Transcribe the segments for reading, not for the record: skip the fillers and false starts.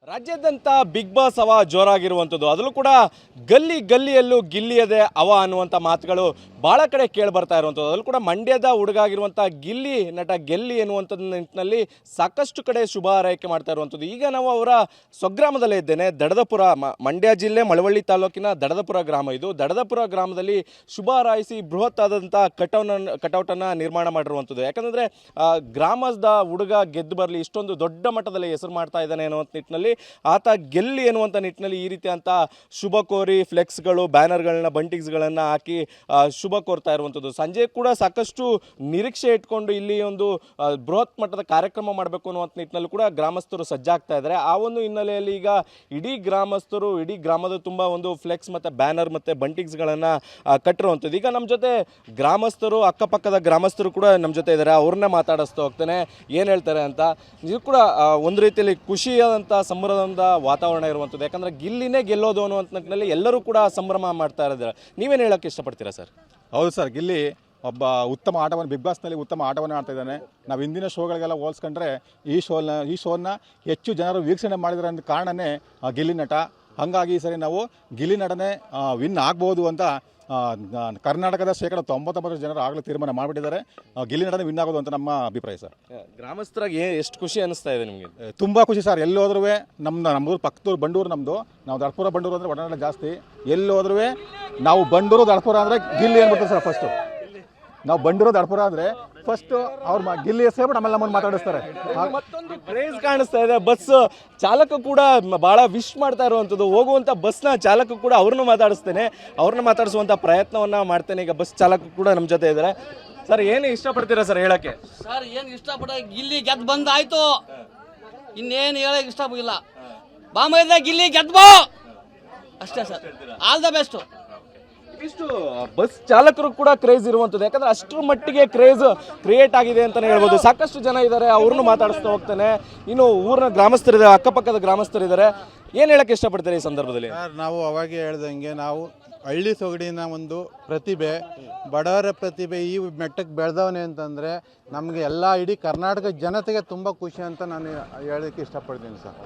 ರಾಜ್ಯಾದ್ಯಂತ big boss ಹವಾ ಜೋರಾಗಿರುವಂಥದ್ದು, ಅದರಲ್ಲೂ ಕೂಡ ಗಲ್ಲಿ ಗಲ್ಲಿಯಲ್ಲೂ ಗಿಲ್ಲಿಯದೆ ಹವಾ ಅನ್ನುವಂಥ ಮಾತುಗಳು ಭಾಳ ಕಡೆ ಕೇಳಿ ಬರ್ತಾ ಇರುವಂಥದ್ದು. ಅದರಲ್ಲೂ ಕೂಡ ಮಂಡ್ಯದ ಹುಡುಗ ಆಗಿರುವಂಥ ಗಿಲ್ಲಿ ನಟ ಗೆಲ್ಲಿ ಎನ್ನುವಂಥದ್ದು ನಿಟ್ಟಿನಲ್ಲಿ ಸಾಕಷ್ಟು ಕಡೆ ಶುಭ ಹಾರೈಕೆ ಮಾಡ್ತಾ ಇರುವಂಥದ್ದು. ಈಗ ನಾವು ಅವರ ಸ್ವಗ್ರಾಮದಲ್ಲೇ ಇದ್ದೇನೆ. ದಡದಪುರ, ಮಂಡ್ಯ ಜಿಲ್ಲೆ ಮಳವಳ್ಳಿ ತಾಲೂಕಿನ ದಡದಪುರ ಗ್ರಾಮ ಇದು. ದಡದಪುರ ಗ್ರಾಮದಲ್ಲಿ ಶುಭ ಹಾರೈಸಿ ಬೃಹತ್ ಆದಂಥ ಕಟೌಟನ್ನು ನಿರ್ಮಾಣ ಮಾಡಿರುವಂಥದ್ದು. ಯಾಕಂದರೆ ಗ್ರಾಮದ ಹುಡುಗ ಗೆದ್ದು ಬರಲಿ, ಇಷ್ಟೊಂದು ದೊಡ್ಡ ಮಟ್ಟದಲ್ಲಿ ಹೆಸರು ಮಾಡ್ತಾ ಇದ್ದಾನೆ ಅನ್ನುವಂಥ ನಿಟ್ಟಿನಲ್ಲಿ ಆತ ಗೆಲ್ಲಿ ಎನ್ನುವಂಥ ನಿಟ್ಟಿನಲ್ಲಿ ಈ ರೀತಿ ಅಂತ ಶುಭ ಕೋರಿ ಫ್ಲೆಕ್ಸ್ಗಳು, ಬ್ಯಾನರ್ಗಳನ್ನ, ಬಂಟಿಂಗ್ಸ್ಗಳನ್ನು ಹಾಕಿ ಶುಭ ಕೋರ್ತಾ ಇರುವಂಥದ್ದು. ಸಂಜೆ ಕೂಡ ಸಾಕಷ್ಟು ನಿರೀಕ್ಷೆ ಇಟ್ಕೊಂಡು ಇಲ್ಲಿ ಒಂದು ಬೃಹತ್ ಮಟ್ಟದ ಕಾರ್ಯಕ್ರಮ ಮಾಡಬೇಕು ಅನ್ನುವಂಥ ನಿಟ್ಟಿನಲ್ಲಿ ಕೂಡ ಗ್ರಾಮಸ್ಥರು ಸಜ್ಜಾಗ್ತಾ ಇದ್ದಾರೆ. ಆ ಒಂದು ಹಿನ್ನೆಲೆಯಲ್ಲಿ ಈಗ ಇಡೀ ಗ್ರಾಮದ ತುಂಬ ಒಂದು ಫ್ಲೆಕ್ಸ್ ಮತ್ತು ಬ್ಯಾನರ್ ಮತ್ತು ಬಂಟಿಂಗ್ಸ್ಗಳನ್ನು ಕಟ್ಟಿರುವಂಥದ್ದು. ಈಗ ನಮ್ಮ ಜೊತೆ ಗ್ರಾಮಸ್ಥರು, ಅಕ್ಕಪಕ್ಕದ ಗ್ರಾಮಸ್ಥರು ಕೂಡ ನಮ್ಮ ಜೊತೆ ಇದ್ದಾರೆ. ಅವ್ರನ್ನೇ ಮಾತಾಡಿಸ್ತಾ ಹೋಗ್ತಾನೆ, ಏನು ಹೇಳ್ತಾರೆ ಅಂತ. ಇದು ಕೂಡ ಒಂದು ರೀತಿಯಲ್ಲಿ ಖುಷಿಯಾದಂಥ ಸಂಭ್ರಮದ ವಾತಾವರಣ ಇರುವಂಥದ್ದು. ಯಾಕಂದರೆ ಗಿಲ್ಲಿನೇ ಗೆಲ್ಲೋದು ಅನ್ನುವಂಥ ನಿಟ್ಟಿನಲ್ಲಿ ಎಲ್ಲರೂ ಕೂಡ ಸಂಭ್ರಮ ಮಾಡ್ತಾ ಇದ್ದಾರೆ. ನೀವೇನು ಹೇಳೋಕ್ಕೆ ಇಷ್ಟಪಡ್ತೀರಾ ಸರ್? ಹೌದು ಸರ್, ಗಿಲ್ಲಿ ಒಬ್ಬ ಉತ್ತಮ ಆಟವನ್ನು ಬಿಗ್ ಬಾಸ್ನಲ್ಲಿ ಉತ್ತಮ ಆಟವನ್ನು ಆಡ್ತಾ ಇದ್ದಾನೆ. ನಾವು ಹಿಂದಿನ ಶೋಗಳಿಗೆಲ್ಲ ಹೋಲಿಸ್ಕೊಂಡ್ರೆ ಈ ಶೋನ ಹೆಚ್ಚು ಜನರು ವೀಕ್ಷಣೆ ಮಾಡಿದ್ರೆ ಅಂತ ಕಾರಣನೇ ಗಿಲ್ಲಿ ನಟ. ಹಾಗಾಗಿ ಈ ಸರಿ ನಾವು ಗಿಲ್ಲಿ ನಟನೇ ವಿನ್ ಆಗ್ಬೋದು ಅಂತ ಕರ್ನಾಟಕದ 99% ಜನರು ಆಗಲೇ ತೀರ್ಮಾನ ಮಾಡಿಬಿಟ್ಟಿದ್ದಾರೆ. ಗಿಲ್ಲಿ ನಟನೆ ವಿನ್ ಆಗೋದು ಅಂತ ನಮ್ಮ ಅಭಿಪ್ರಾಯ ಸರ್. ಗ್ರಾಮಸ್ಥರಾಗಿ ಎಷ್ಟು ಖುಷಿ ಅನಿಸ್ತಾ ಇದೆ ನಿಮಗೆ? ತುಂಬ ಖುಷಿ ಸರ್. ಎಲ್ಲೋದ್ರೂ ನಮ್ಮೂರು ಪಕ್ಕದೂರು ಬಂಡೂರು, ನಮ್ಮದು ನಾವು ದಡಪುರ ಬಂಡೂರು ಅಂದರೆ ಒಡನಾಟ ಜಾಸ್ತಿ. ಎಲ್ಲೋದ್ರೂ ನಾವು ಬಂಡೂರು ದಡಪುರ ಅಂದರೆ ಗಿಲ್ಲಿ ಏನ್ಬಿಡ್ತಾರೆ ಸರ್. ಫಸ್ಟು ನಾವು ಬಂಡೂರು ದಡಪುರ ಅಂದರೆ ಫಸ್ಟು ಅವ್ರು ಗಿಲ್ಲಿ ಸೇರ್ಬಿಟ್ಟು ಆಮೇಲೆ ನಮ್ಮನ್ನು ಮಾತಾಡಿಸ್ತಾರೆ. ಮತ್ತೊಂದು ಕ್ರೇಜ್ ಕಾಣಿಸ್ತಾ ಇದೆ. ಬಸ್ ಚಾಲಕ ಕೂಡ ಭಾಳ ವಿಶ್ ಮಾಡ್ತಾ ಇರುವಂಥದ್ದು. ಹೋಗುವಂಥ ಬಸ್ನ ಚಾಲಕ ಕೂಡ ಅವ್ರನ್ನ ಮಾತಾಡಿಸುವಂಥ ಪ್ರಯತ್ನವನ್ನು ಮಾಡ್ತೇನೆ. ಈಗ ಬಸ್ ಚಾಲಕ ಕೂಡ ನಮ್ಮ ಜೊತೆ ಇದ್ದಾರೆ. ಸರ್, ಏನು ಇಷ್ಟಪಡ್ತೀರಾ ಸರ್ ಹೇಳಕ್ಕೆ? ಸರ್, ಏನು ಇಷ್ಟಪಡ, ಗಿಲ್ಲಿ ಗೆದ್ದು ಬಂದಾಯ್ತು, ಇನ್ನೇನು ಹೇಳಕ್ಕೆ ಇಷ್ಟಪಡಿಲ್ಲ. ಬಾಂಬೆಯಿಂದ ಗಿಲ್ಲಿ ಗೆದ್ದು ಬಾ ಅಷ್ಟೇ ಸರ್. All the best. ಇಷ್ಟು ಬಸ್ ಚಾಲಕರು ಕೂಡ ಕ್ರೇಜ್ ಇರುವಂಥದ್ದು. ಯಾಕಂದ್ರೆ ಅಷ್ಟರ ಮಟ್ಟಿಗೆ ಕ್ರೇಜ್ ಕ್ರಿಯೇಟ್ ಆಗಿದೆ ಅಂತಲೇ ಹೇಳ್ಬೋದು. ಸಾಕಷ್ಟು ಜನ ಇದ್ದಾರೆ, ಅವ್ರನ್ನೂ ಮಾತಾಡಿಸ್ತಾ ಹೋಗ್ತಾನೆ. ಇನ್ನು ಊರಿನ ಗ್ರಾಮಸ್ಥರಿದ್ದಾರೆ, ಅಕ್ಕಪಕ್ಕದ ಗ್ರಾಮಸ್ಥರಿದ್ದಾರೆ. ಏನು ಹೇಳಕ್ಕೆ ಇಷ್ಟಪಡ್ತಾರೆ ಈ ಸಂದರ್ಭದಲ್ಲಿ? ನಾವು ಅವಾಗೇ ಹೇಳ್ದಂಗೆ, ನಾವು ಹಳ್ಳಿ ಸೊಗಡಿನ ಒಂದು ಪ್ರತಿಭೆ, ಬಡವರ ಪ್ರತಿಭೆ ಈ ಮೆಟ್ಟಕ್ಕೆ ಬೆಳೆದವನೇ ಅಂತಂದರೆ ನಮಗೆ ಎಲ್ಲ ಇಡೀ ಕರ್ನಾಟಕ ಜನತೆಗೆ ತುಂಬ ಖುಷಿ ಅಂತ ನಾನು ಹೇಳೋಕ್ಕೆ ಇಷ್ಟಪಡ್ತೀನಿ ಸರ್.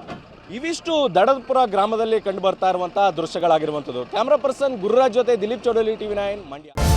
ಇವಿಷ್ಟು ದಡದಪುರ ಗ್ರಾಮದಲ್ಲಿ ಕಂಡು ಬರ್ತಾ ಇರುವಂತಹ ದೃಶ್ಯಗಳಾಗಿರುವಂಥದ್ದು. ಕ್ಯಾಮ್ರಾ ಪರ್ಸನ್ ಗುರುರಾಜ್ ಜೊತೆ ದಿಲೀಪ್ ಚೌಡಲಿ, TV9 ಮಂಡ್ಯ.